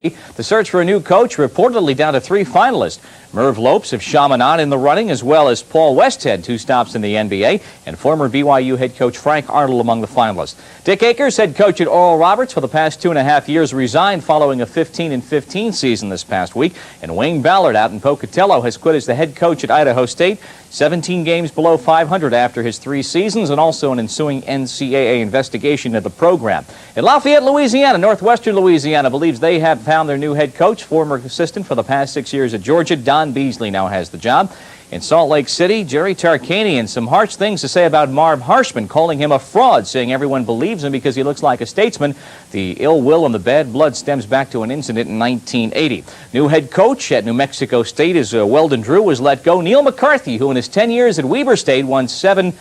The search for a new coach reportedly down to 3 finalists. Merv Lopes of Chaminade in the running, as well as Paul Westhead, 2 stops in the NBA, and former BYU head coach Frank Arnold among the finalists. Dick Akers, head coach at Oral Roberts for the past 2.5 years, resigned following a 15-15 season this past week. And Wayne Ballard out in Pocatello has quit as the head coach at Idaho State. 17 games below 500 after his 3 seasons, and also an ensuing NCAA investigation of the program. In Lafayette, Louisiana, northwestern Louisiana believes they have found their new head coach. Former assistant for the past 6 years at Georgia, Don Beasley, now has the job. In Salt Lake City, Jerry Tarkanian, some harsh things to say about Marv Harshman, calling him a fraud, saying everyone believes him because he looks like a statesman. The ill will and the bad blood stems back to an incident in 1980. New head coach at New Mexico State is Weldon Drew was let go. Neil McCarthy, who in his 10 years at Weber State won 7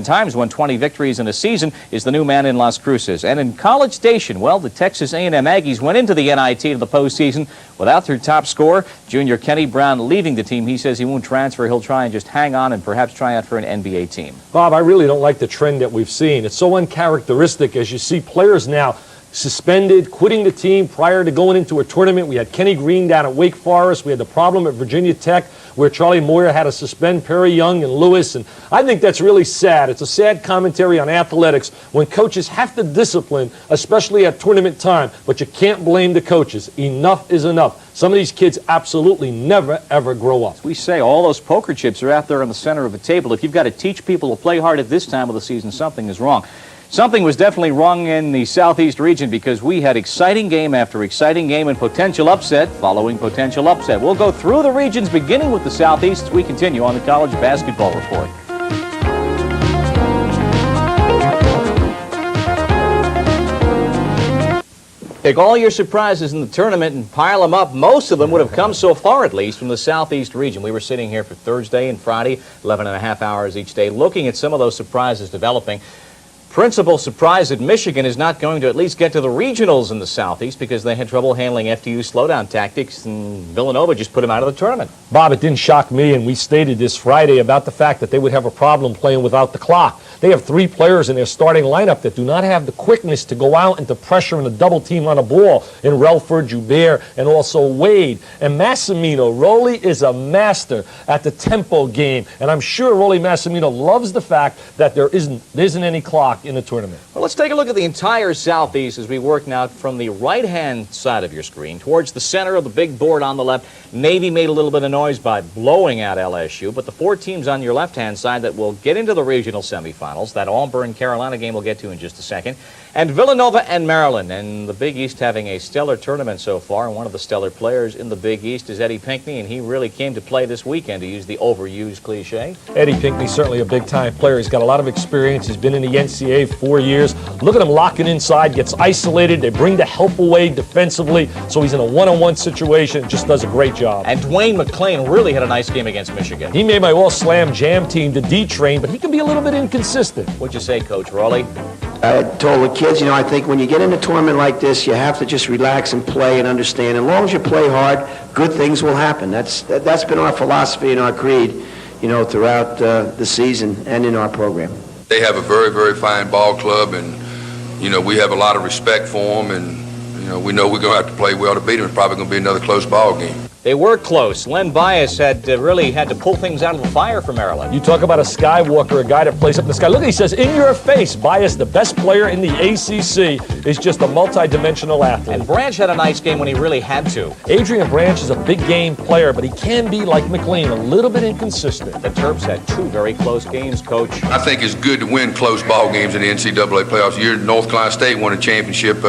times, won 20 victories in a season, is the new man in Las Cruces. And in College Station, well, the Texas A&M Aggies went into the NIT in the postseason without their top scorer, junior Kenny Brown, leaving the team. He says he won't transfer. He'll try and just hang on and perhaps try out for an NBA team. Bob, I really don't like the trend that we've seen. It's so uncharacteristic as you see players now suspended, quitting the team prior to going into a tournament. We had Kenny Green down at Wake Forest. We had the problem at Virginia Tech where Charlie Moyer had to suspend Perry Young and Lewis. And I think that's really sad. It's a sad commentary on athletics when coaches have to discipline, especially at tournament time. But you can't blame the coaches. Enough is enough. Some of these kids absolutely never, ever grow up. We say all those poker chips are out there on the center of the table. If you've got to teach people to play hard at this time of the season, something is wrong. Something was definitely wrong in the Southeast region because we had exciting game after exciting game and potential upset following potential upset. We'll go through the regions beginning with the Southeast as we continue on the College Basketball Report. Take all your surprises in the tournament and pile them up. Most of them would have come so far, at least, from the Southeast region. We were sitting here for Thursday and Friday, 11.5 hours each day, looking at some of those surprises developing. Principal surprise that Michigan is not going to at least get to the regionals in the Southeast because they had trouble handling FDU's slowdown tactics, and Villanova just put them out of the tournament. Bob, it didn't shock me, and we stated this Friday about the fact that they would have a problem playing without the clock. They have 3 players in their starting lineup that do not have the quickness to go out into pressure and a double team on a ball in Relford, Joubert, and also Wade. And Massimino, Rolly is a master at the tempo game, and I'm sure Rolly Massimino loves the fact that there isn't any clock in the tournament. Well, let's take a look at the entire Southeast as we work now from the right-hand side of your screen towards the center of the big board on the left. Navy made a little bit of noise by blowing out LSU, but the 4 teams on your left-hand side that will get into the regional semifinals, that Auburn-Carolina game we'll get to in just a second, and Villanova and Maryland. And the Big East having a stellar tournament so far, and one of the stellar players in the Big East is Eddie Pinckney, and he really came to play this weekend, to use the overused cliche. Eddie Pinckney's certainly a big-time player. He's got a lot of experience. He's been in the NCAA 4 years. Look at him locking inside, gets isolated. They bring the help away defensively, so he's in a one-on-one situation. Just does a great job. And Dwayne McClain really had a nice game against Michigan. He made my all-slam jam team, the D-Train, but he can be a little bit inconsistent. What'd you say, Coach Rowley? I told the kids, I think when you get in a tournament like this, you have to just relax and play and understand. As long as you play hard, good things will happen. That's been our philosophy and our creed, throughout the season and in our program. They have a very, very fine ball club, and, we have a lot of respect for them, and, we know we're going to have to play well to beat them. It's probably going to be another close ball game. They were close. Len Bias had really had to pull things out of the fire for Maryland. You talk about a skywalker, a guy that plays up in the sky. Look, he says, in your face, Bias, the best player in the ACC, is just a multi-dimensional athlete. And Branch had a nice game when he really had to. Adrian Branch is a big game player, but he can be, like McLean, a little bit inconsistent. The Terps had 2 very close games, Coach. I think it's good to win close ball games in the NCAA playoffs. North Carolina State won a championship.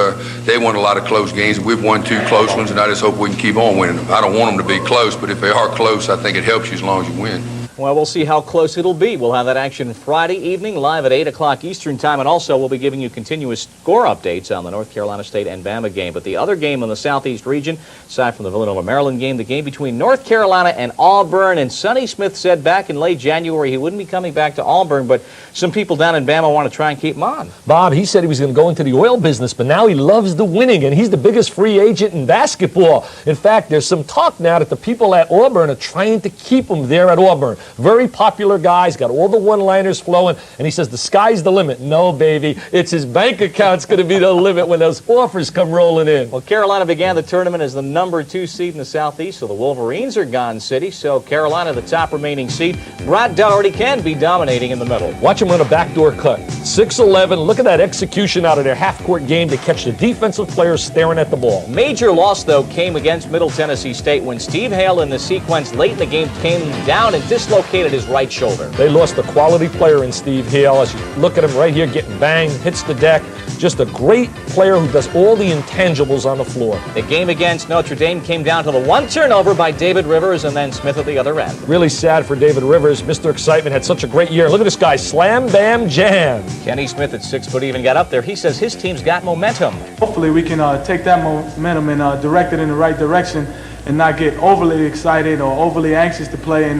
They won a lot of close games. We've won 2 close ones, and I just hope we can keep on winning them. I don't want them to be close, but if they are close, I think it helps you as long as you win. Well, we'll see how close it'll be. We'll have that action Friday evening, live at 8 o'clock Eastern Time, and also we'll be giving you continuous score updates on the North Carolina State and Bama game. But the other game in the Southeast region, aside from the Villanova-Maryland game, the game between North Carolina and Auburn, and Sonny Smith said back in late January he wouldn't be coming back to Auburn, but some people down in Bama want to try and keep him on. Bob, he said he was going to go into the oil business, but now he loves the winning, and he's the biggest free agent in basketball. In fact, there's some talk now that the people at Auburn are trying to keep him there at Auburn. Very popular guy. He's got all the one-liners flowing, and he says the sky's the limit. No, baby, it's his bank account's going to be the limit when those offers come rolling in. Well, Carolina began the tournament as the #2 seed in the Southeast, so the Wolverines are gone city. So Carolina, the top remaining seed. Brad Doherty can be dominating in the middle. Watch him run a backdoor cut. 6'11". Look at that execution out of their half-court game to catch the defensive players staring at the ball. Major loss, though, came against Middle Tennessee State when Steve Hale in the sequence late in the game came down and dislocated his right shoulder. They lost a quality player in Steve Hale. As you look at him right here getting banged, hits the deck. Just a great player who does all the intangibles on the floor. The game against Notre Dame came down to the one turnover by David Rivers and then Smith at the other end. Really sad for David Rivers. Mr. Excitement had such a great year. Look at this guy, slam, bam, jam. Kenny Smith at 6 foot even got up there. He says his team's got momentum. Hopefully we can take that momentum and direct it in the right direction and not get overly excited or overly anxious to play and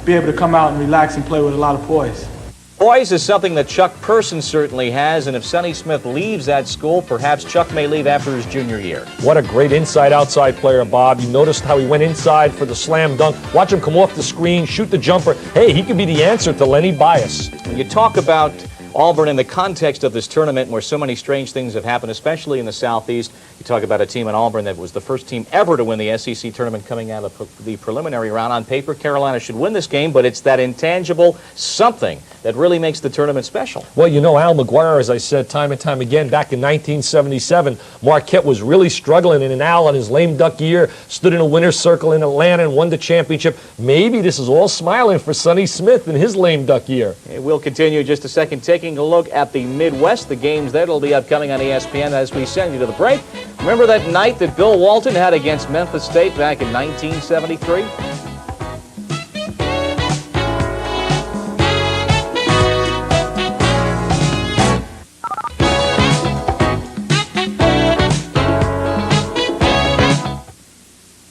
be able to come out and relax and play with a lot of poise. Poise is something that Chuck Person certainly has, and if Sonny Smith leaves that school, perhaps Chuck may leave after his junior year. What a great inside-outside player, Bob. You noticed how he went inside for the slam dunk. Watch him come off the screen, shoot the jumper. Hey, he could be the answer to Lenny Bias. When you talk about Auburn in the context of this tournament where so many strange things have happened, especially in the Southeast, you talk about a team in Auburn that was the first team ever to win the SEC tournament coming out of the preliminary round. On paper, Carolina should win this game, but it's that intangible something that really makes the tournament special. Well, you know, Al McGuire, as I said time and time again, back in 1977, Marquette was really struggling, and Al, on his lame duck year, stood in a winner's circle in Atlanta and won the championship. Maybe this is all smiling for Sonny Smith in his lame duck year. We'll continue in just a second, taking a look at the Midwest, the games that will be upcoming on ESPN as we send you to the break. Remember that night that Bill Walton had against Memphis State back in 1973?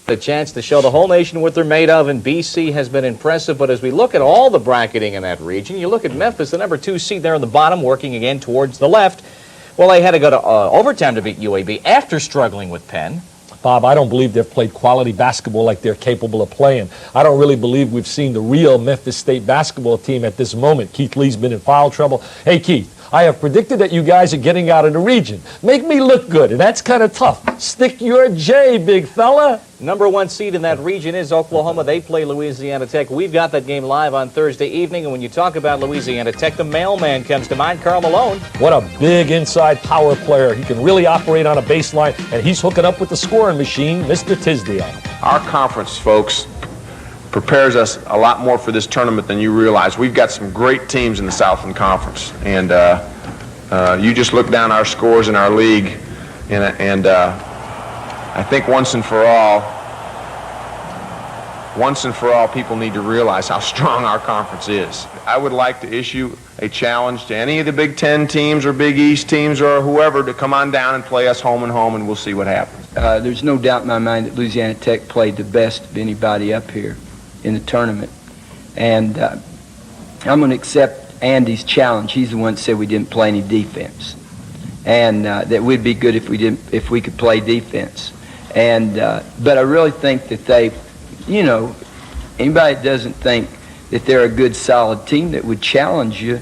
A chance to show the whole nation what they're made of, and BC has been impressive. But as we look at all the bracketing in that region, you look at Memphis, the #2 seed there on the bottom, working again towards the left. Well, they had to go to overtime to beat UAB after struggling with Penn. Bob, I don't believe they've played quality basketball like they're capable of playing. I don't really believe we've seen the real Memphis State basketball team at this moment. Keith Lee's been in foul trouble. Hey, Keith, I have predicted that you guys are getting out of the region. Make me look good, and that's kind of tough. Stick your J, big fella. #1 seed in that region is Oklahoma. They play Louisiana Tech. We've got that game live on Thursday evening, and when you talk about Louisiana Tech, the mailman comes to mind, Karl Malone. What a big inside power player. He can really operate on a baseline, and he's hooking up with the scoring machine, Mr. Tisdale. Our conference, folks, prepares us a lot more for this tournament than you realize. We've got some great teams in the Southland Conference, and you just look down our scores in our league, and I think once and for all, people need to realize how strong our conference is. I would like to issue a challenge to any of the Big Ten teams or Big East teams or whoever to come on down and play us home and home, and we'll see what happens. There's no doubt in my mind that Louisiana Tech played the best of anybody up here in the tournament. And I'm going to accept Andy's challenge. He's the one that said we didn't play any defense. And that we'd be good if we could play defense. And but I really think that they, you know, anybody that doesn't think that they're a good, solid team that would challenge you,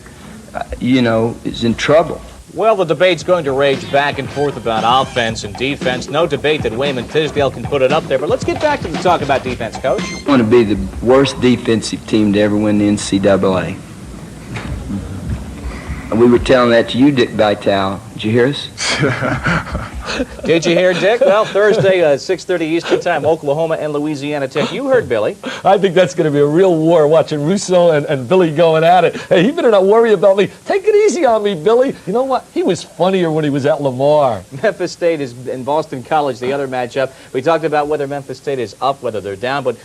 you know, is in trouble. Well, the debate's going to rage back and forth about offense and defense. No debate that Wayman Tisdale can put it up there. But let's get back to the talk about defense, Coach. I want to be the worst defensive team to ever win the NCAA. And we were telling that to you, Dick Vitale. Did you hear us? Did you hear, Dick? Well, Thursday, 6:30 Eastern Time, Oklahoma and Louisiana Tech. You heard Billy. I think that's going to be a real war, watching Russo and Billy going at it. Hey, he better not worry about me. Take it easy on me, Billy. You know what? He was funnier when he was at Lamar. Memphis State is in Boston College, the other matchup. We talked about whether Memphis State is up, whether they're down, but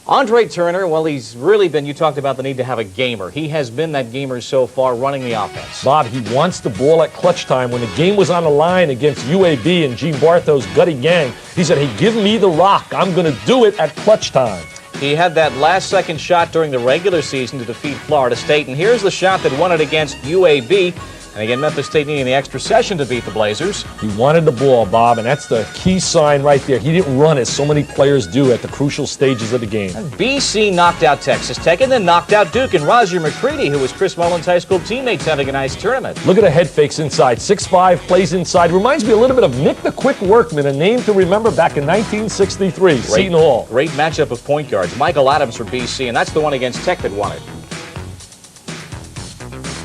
Andre Turner, well, he's really been, you talked about the need to have a gamer. He has been that gamer so far, running the offense. Bob, he wants the ball at clutch time. When the game was on the line against UAB and Gene Barthow's Gutty Gang, he said, hey, give me the rock. I'm going to do it at clutch time. He had that last-second shot during the regular season to defeat Florida State, and here's the shot that won it against UAB. And again, Memphis State needing the extra session to beat the Blazers. He wanted the ball, Bob, and that's the key sign right there. He didn't run as so many players do at the crucial stages of the game. And BC knocked out Texas Tech and then knocked out Duke. And Roger McCready, who was Chris Mullen's high school teammates, having a nice tournament. Look at the head fakes inside. 6'5", plays inside. Reminds me a little bit of Nick the Quick Workman, a name to remember back in 1963, Seton Hall. Great matchup of point guards. Michael Adams for BC, and that's the one against Tech that won it.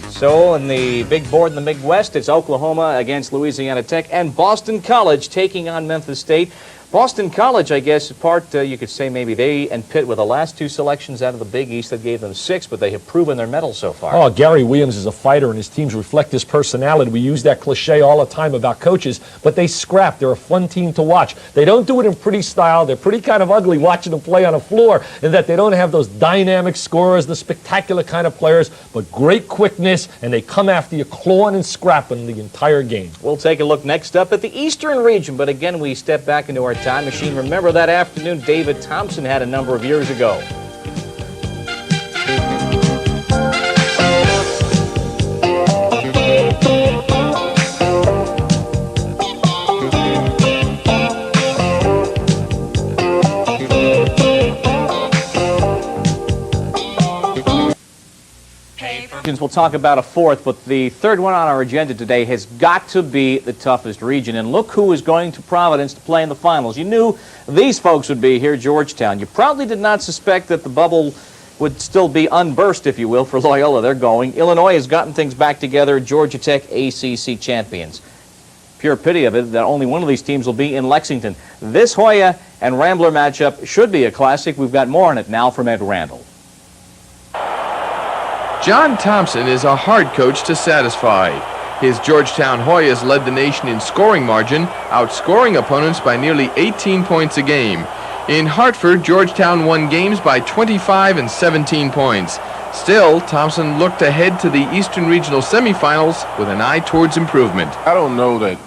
So in the big board in the Midwest, it's Oklahoma against Louisiana Tech and Boston College taking on Memphis State. Boston College, I guess, you could say maybe they and Pitt were the last two selections out of the Big East that gave them 6, but they have proven their mettle so far. Oh, Gary Williams is a fighter, and his teams reflect his personality. We use that cliche all the time about coaches, but they scrap. They're a fun team to watch. They don't do it in pretty style. They're pretty kind of ugly watching them play on a floor, in that they don't have those dynamic scorers, the spectacular kind of players, but great quickness, and they come after you clawing and scrapping the entire game. We'll take a look next up at the Eastern region, but again, we step back into our time machine. Remember that afternoon David Thompson had a number of years ago. We'll talk about a fourth, but the third one on our agenda today has got to be the toughest region. And look who is going to Providence to play in the finals. You knew these folks would be here, Georgetown. You probably did not suspect that the bubble would still be unburst, if you will, for Loyola. They're going. Illinois has gotten things back together. Georgia Tech, ACC champions. Pure pity of it that only one of these teams will be in Lexington. This Hoya and Rambler matchup should be a classic. We've got more on it now from Ed Randall. John Thompson is a hard coach to satisfy. His Georgetown Hoyas led the nation in scoring margin, outscoring opponents by nearly 18 points a game. In Hartford, Georgetown won games by 25 and 17 points. Still, Thompson looked ahead to the Eastern Regional semifinals with an eye towards improvement. I don't know that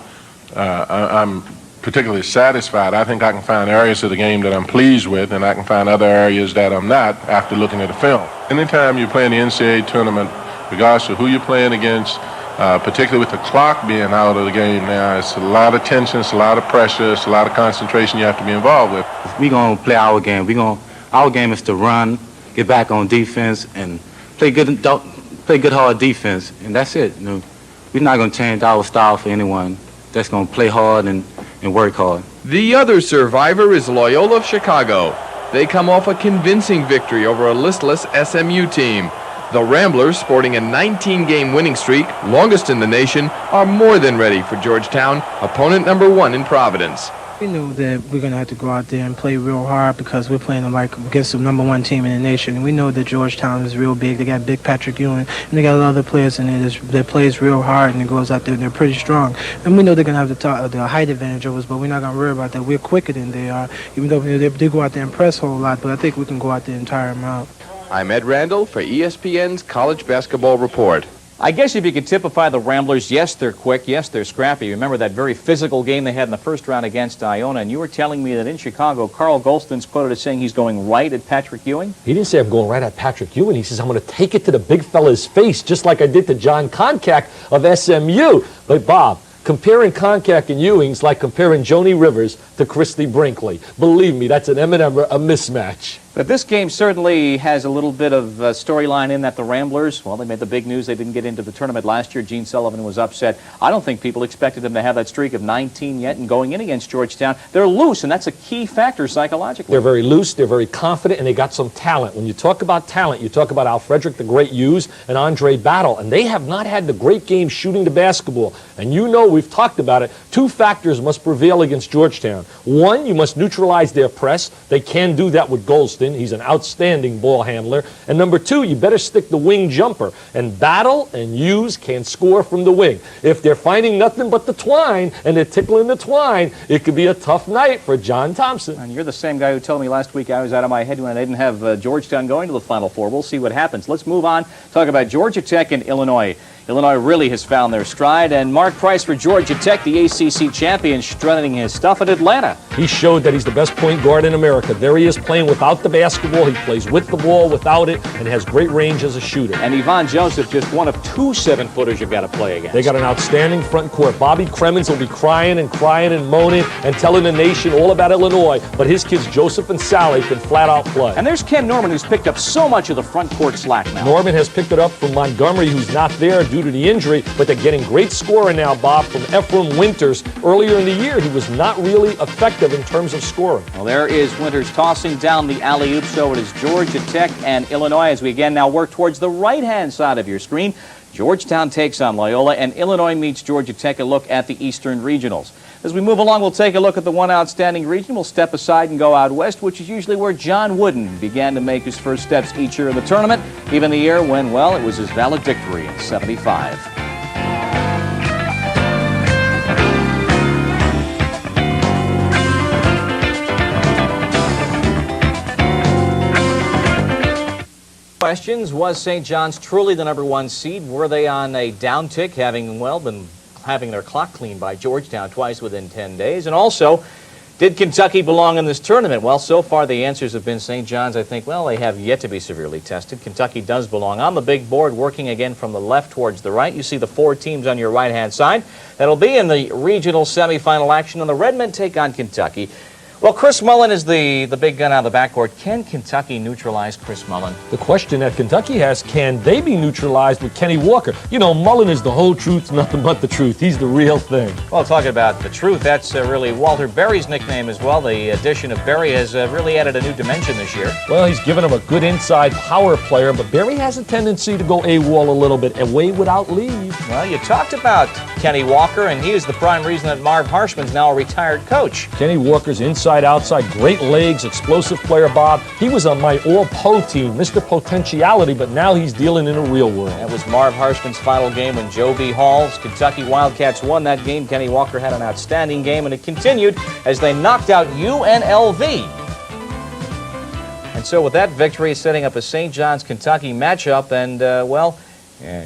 I'm particularly satisfied. I think I can find areas of the game that I'm pleased with, and I can find other areas that I'm not after looking at the film. Anytime you play in the NCAA tournament, regardless of who you're playing against, particularly with the clock being out of the game now, it's a lot of tension, it's a lot of pressure, it's a lot of concentration you have to be involved with. We're going to play our game. Our game is to run, get back on defense, and play good hard defense, and that's it. You know, we're not going to change our style for anyone. That's going to play hard and work hard. The other survivor is Loyola of Chicago. They come off a convincing victory over a listless SMU team. The Ramblers, sporting a 19-game winning streak, longest in the nation, are more than ready for Georgetown, opponent number 1 in Providence. We knew that we're going to have to go out there and play real hard because we're playing against the number 1 team in the nation. And we know that Georgetown is real big. They got big Patrick Ewing, and they got a lot of other players in there that plays real hard and it goes out there and they're pretty strong. And we know they're going to have the height advantage over us, but we're not going to worry about that. We're quicker than they are, even though they go out there and press a whole lot, but I think we can go out there and tire them out. I'm Ed Randall for ESPN's College Basketball Report. I guess if you could typify the Ramblers, yes, they're quick, yes, they're scrappy. Remember that very physical game they had in the first round against Iona, and you were telling me that in Chicago, Carl Golston's quoted as saying he's going right at Patrick Ewing? He didn't say I'm going right at Patrick Ewing. He says I'm going to take it to the big fella's face, just like I did to John Koncak of SMU. But Bob, comparing Koncak and Ewing's like comparing Joni Rivers to Christy Brinkley. Believe me, that's an M&M, a mismatch. But this game certainly has a little bit of storyline in that the Ramblers, well, they made the big news. They didn't get into the tournament last year. Gene Sullivan was upset. I don't think people expected them to have that streak of 19 yet, and going in against Georgetown, they're loose, and that's a key factor psychologically. They're very loose, they're very confident, and they got some talent. When you talk about talent, you talk about Al Frederick, the great Hughes, and Andre Battle, and they have not had the great game shooting the basketball. And you know, we've talked about it, 2 factors must prevail against Georgetown. 1, you must neutralize their press. They can do that with Golston. He's an outstanding ball handler. And number 2, you better stick the wing jumper. And Battle and Hughes can score from the wing. If they're finding nothing but the twine and they're tickling the twine, it could be a tough night for John Thompson. And you're the same guy who told me last week I was out of my head when I didn't have Georgetown going to the Final Four. We'll see what happens. Let's move on. Talk about Georgia Tech and Illinois. Illinois really has found their stride. And Mark Price for Georgia Tech, the ACC champion, strutting his stuff at Atlanta. He showed that he's the best point guard in America. There he is playing without the basketball. He plays with the ball, without it, and has great range as a shooter. And Yvonne Joseph, just one of 2 7-footers you've got to play against. They got an outstanding front court. Bobby Cremins will be crying and moaning and telling the nation all about Illinois, but his kids Joseph and Sally can flat out play. And there's Ken Norman, who's picked up so much of the front court slack now. Norman has picked it up from Montgomery, who's not there due to the injury, but they're getting great scoring now, Bob, from Ephraim Winters. Earlier in the year, he was not really effective in terms of scoring. Well, there is Winters tossing down the alley-oop, so it is Georgia Tech and Illinois as we again now work towards the right-hand side of your screen. Georgetown takes on Loyola, and Illinois meets Georgia Tech. A look at the Eastern Regionals. As we move along, we'll take a look at the one outstanding region. We'll step aside and go out west, which is usually where John Wooden began to make his first steps each year in the tournament, even the year when, well, it was his valedictory in '75. Questions: was St. John's truly the #1 seed? Were they on a downtick, having, well, been having their clock cleaned by Georgetown twice within 10 days? And also, did Kentucky belong in this tournament? Well, so far the answers have been St. John's. I think, well, they have yet to be severely tested. Kentucky does belong. On the big board, working again from the left towards the right, you see the 4 teams on your right-hand side. That'll be in the regional semifinal action, and the Redmen take on Kentucky. Well, Chris Mullen is the big gun out of the backcourt. Can Kentucky neutralize Chris Mullen? The question that Kentucky has, can they be neutralized with Kenny Walker? You know, Mullen is the whole truth, nothing but the truth. He's the real thing. Well, talking about the truth, that's really Walter Berry's nickname as well. The addition of Berry has really added a new dimension this year. Well, he's given him a good inside power player, but Berry has a tendency to go AWOL a little bit, away without leave. Well, you talked about Kenny Walker, and he is the prime reason that Marv Harshman's now a retired coach. Kenny Walker's inside, outside, great legs, explosive player, Bob. He was on my all-pro team, Mr. Potentiality, but now he's dealing in the real world. That was Marv Harshman's final game when Joe B. Hall's Kentucky Wildcats won that game. Kenny Walker had an outstanding game, and it continued as they knocked out UNLV. And so with that victory, setting up a St. John's Kentucky matchup, and, well,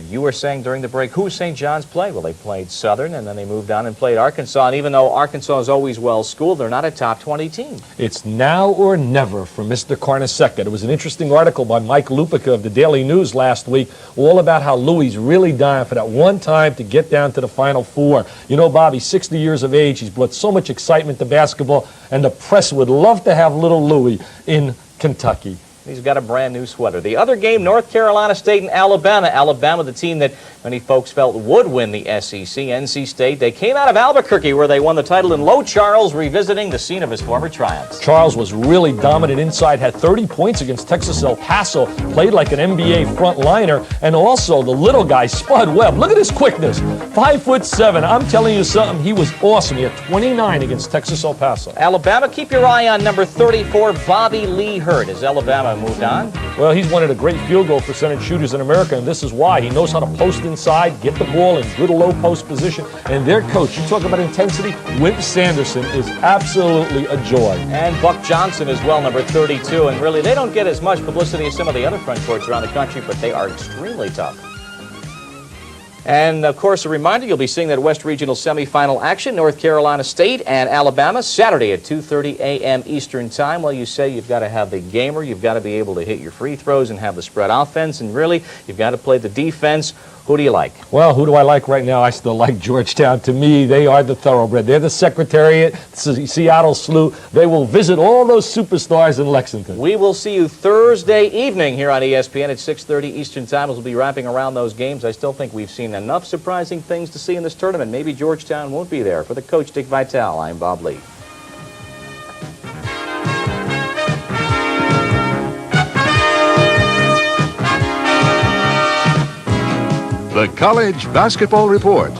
you were saying during the break, who St. John's played? Well, they played Southern, and then they moved on and played Arkansas. And even though Arkansas is always well-schooled, they're not a top 20 team. It's now or never for Mr. Carnesecca. There was an interesting article by Mike Lupica of the Daily News last week, all about how Louis really dying for that one time to get down to the Final Four. You know, Bob, he's 60 years of age. He's brought so much excitement to basketball, and the press would love to have little Louis in Kentucky. He's got a brand new sweater. The other game, North Carolina State and Alabama. Alabama, the team that many folks felt would win the SEC. NC State, they came out of Albuquerque where they won the title, in Low Charles revisiting the scene of his former triumphs. Charles was really dominant inside, had 30 points against Texas El Paso, played like an NBA frontliner, and also the little guy, Spud Webb. Look at his quickness, 5'7". I'm telling you something, he was awesome. He had 29 against Texas El Paso. Alabama, keep your eye on number 34, Bobby Lee Hurt, as Alabama moved on. Well, he's one of the great field goal percentage shooters in America, and this is why. He knows how to post inside, get the ball in good low post position, and their coach, you talk about intensity, Wimp Sanderson is absolutely a joy. And Buck Johnson as well, number 32, and really they don't get as much publicity as some of the other front courts around the country, but they are extremely tough. And, of course, a reminder, you'll be seeing that West Regional semifinal action, North Carolina State and Alabama, Saturday at 2:30 a.m. Eastern Time. Well, you say you've got to have the gamer, you've got to be able to hit your free throws and have the spread offense, and really, you've got to play the defense. Who do you like? Well, who do I like right now? I still like Georgetown. To me, they are the thoroughbred. They're the Secretariat, Seattle Slew. They will visit all those superstars in Lexington. We will see you Thursday evening here on ESPN at 6:30 Eastern Time. We'll be wrapping around those games. I still think we've seen enough surprising things to see in this tournament. Maybe Georgetown won't be there. For the coach, Dick Vitale, I'm Bob Lee. The College Basketball Report.